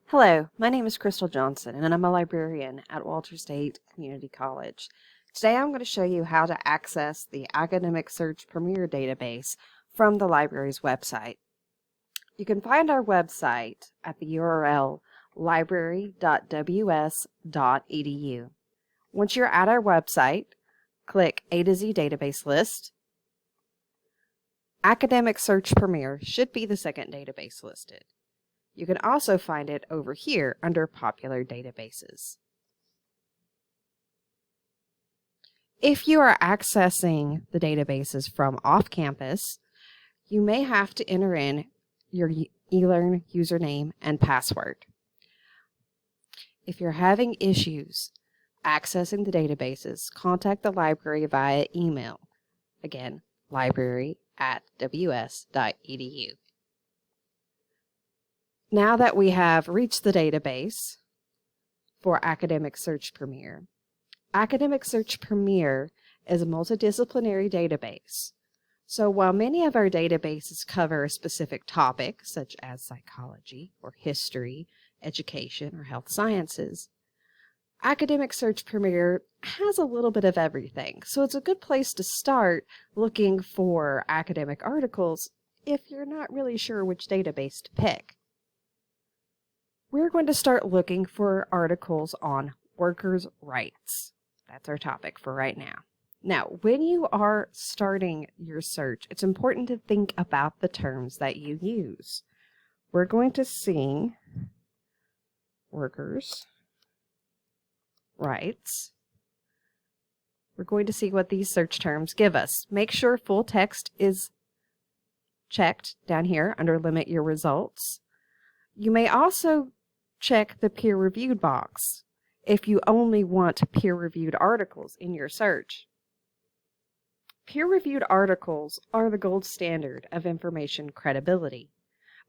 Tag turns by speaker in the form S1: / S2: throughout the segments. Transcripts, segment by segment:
S1: Hello, my name is Crystal Johnson, and I'm a librarian at Walter State Community College. Today I'm going to show you how to access the Academic Search Premier database from the library's website. You can find our website at the URL library.ws.edu. Once you're at our website, click A to Z Database List. Academic Search Premier should be the second database listed. You can also find it over here under Popular Databases. If you are accessing the databases from off-campus, you may have to enter in your eLearn username and password. If you're having issues accessing the databases, contact the library via email. Again, library@ws.edu. Now that we have reached the database for Academic Search Premier, Academic Search Premier is a multidisciplinary database. So while many of our databases cover a specific topic, such as psychology or history, education, or health sciences, Academic Search Premier has a little bit of everything. So it's a good place to start looking for academic articles if you're not really sure which database to pick. We're going to start looking for articles on workers' rights. That's our topic for right now. Now, when you are starting your search, it's important to think about the terms that you use. We're going to see workers' rights. We're going to see what these search terms give us. Make sure full text is checked down here under Limit Your Results. You may also check the peer-reviewed box if you only want peer-reviewed articles in your search. Peer-reviewed articles are the gold standard of information credibility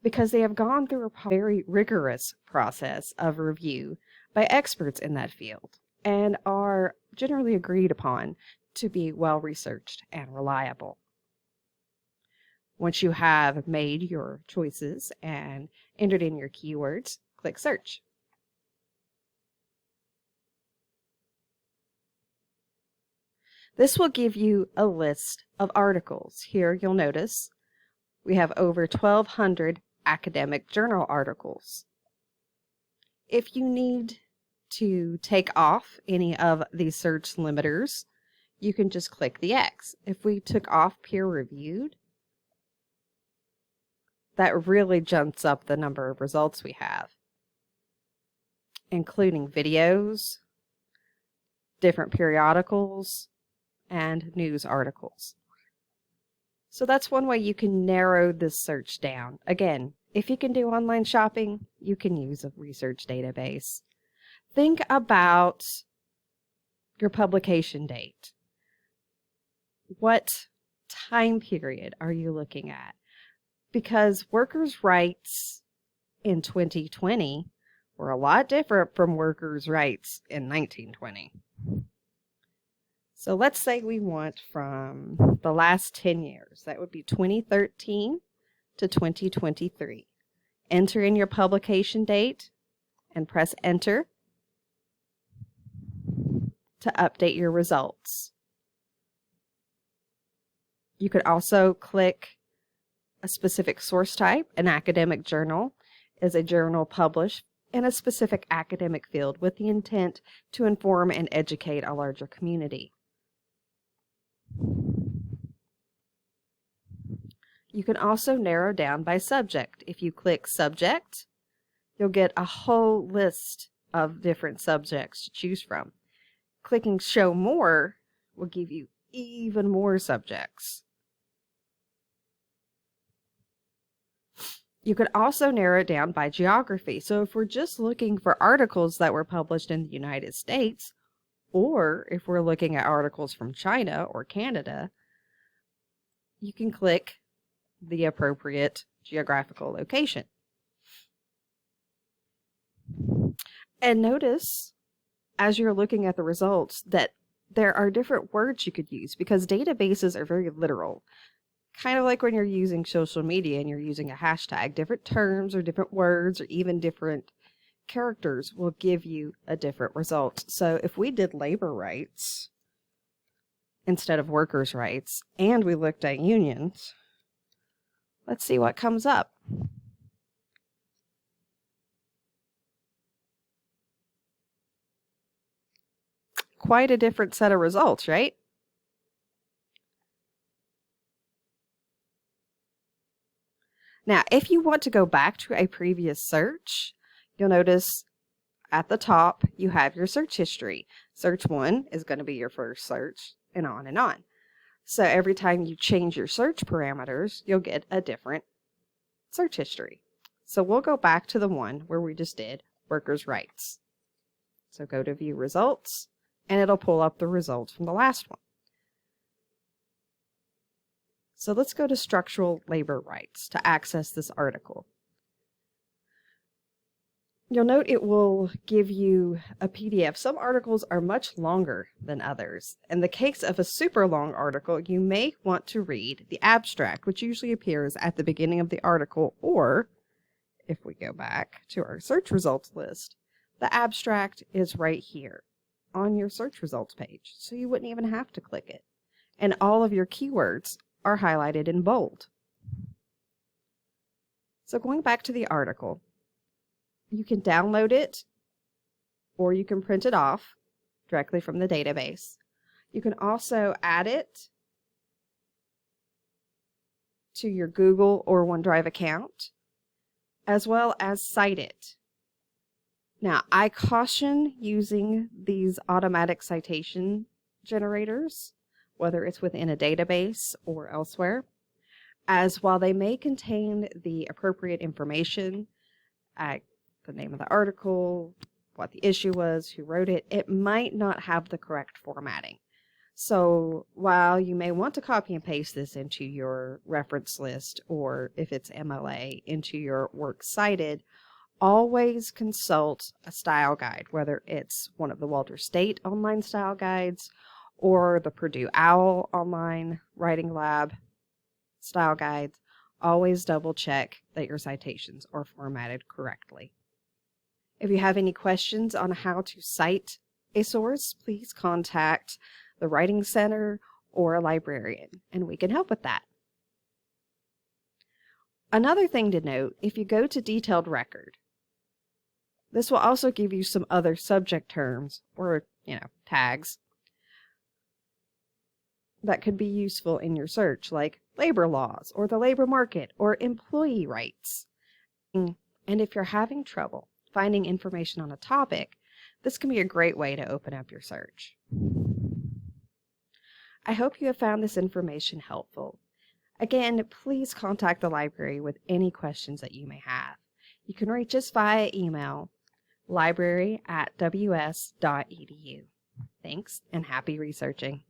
S1: because they have gone through a very rigorous process of review by experts in that field and are generally agreed upon to be well-researched and reliable. Once you have made your choices and entered in your keywords, click Search. This will give you a list of articles. Here you'll notice we have over 1,200 academic journal articles. If you need to take off any of these search limiters, you can just click the X. If we took off peer-reviewed, that really jumps up the number of results we have, including videos, different periodicals, and news articles. So that's one way you can narrow this search down. Again, if you can do online shopping, you can use a research database. Think about your publication date. What time period are you looking at? Because workers' rights in 2020 were a lot different from workers' rights in 1920. So let's say we want from the last 10 years. That would be 2013 to 2023. Enter in your publication date and press Enter to update your results. You could also click a specific source type. An academic journal is a journal published in a specific academic field with the intent to inform and educate a larger community. You can also narrow down by subject. If you click Subject, you'll get a whole list of different subjects to choose from. Clicking Show More will give you even more subjects. You could also narrow it down by geography. So if we're just looking for articles that were published in the United States, or if we're looking at articles from China or Canada, you can click the appropriate geographical location. And notice, as you're looking at the results, that there are different words you could use because databases are very literal. Kind of like when you're using social media and you're using a hashtag, different terms or different words or even different characters will give you a different result. So if we did labor rights instead of workers' rights, and we looked at unions, let's see what comes up. Quite a different set of results, right? Now, if you want to go back to a previous search, you'll notice at the top, you have your search history. Search 1 is going to be your first search, and on and on. So every time you change your search parameters, you'll get a different search history. So we'll go back to the one where we just did workers' rights. So go to view results, and it'll pull up the results from the last one. So let's go to structural labor rights to access this article. You'll note it will give you a PDF. Some articles are much longer than others. In the case of a super long article, you may want to read the abstract, which usually appears at the beginning of the article, or if we go back to our search results list, the abstract is right here on your search results page, so you wouldn't even have to click it. And all of your keywords are highlighted in bold. So going back to the article, you can download it or you can print it off directly from the database. You can also add it to your Google or OneDrive account, as well as cite it. Now, I caution using these automatic citation generators, whether it's within a database or elsewhere, as while they may contain the appropriate information, the name of the article, what the issue was, who wrote it, it might not have the correct formatting. So while you may want to copy and paste this into your reference list, or if it's MLA, into your works cited, always consult a style guide, whether it's one of the Walter State online style guides or the Purdue OWL online writing lab style guides. Always double check that your citations are formatted correctly. If you have any questions on how to cite a source, please contact the Writing Center or a librarian, and we can help with that. Another thing to note, if you go to detailed record, this will also give you some other subject terms or, tags that could be useful in your search, like labor laws or the labor market or employee rights. And if you're having trouble finding information on a topic, this can be a great way to open up your search. I hope you have found this information helpful. Again, please contact the library with any questions that you may have. You can reach us via email, library@ws.edu. Thanks, and happy researching.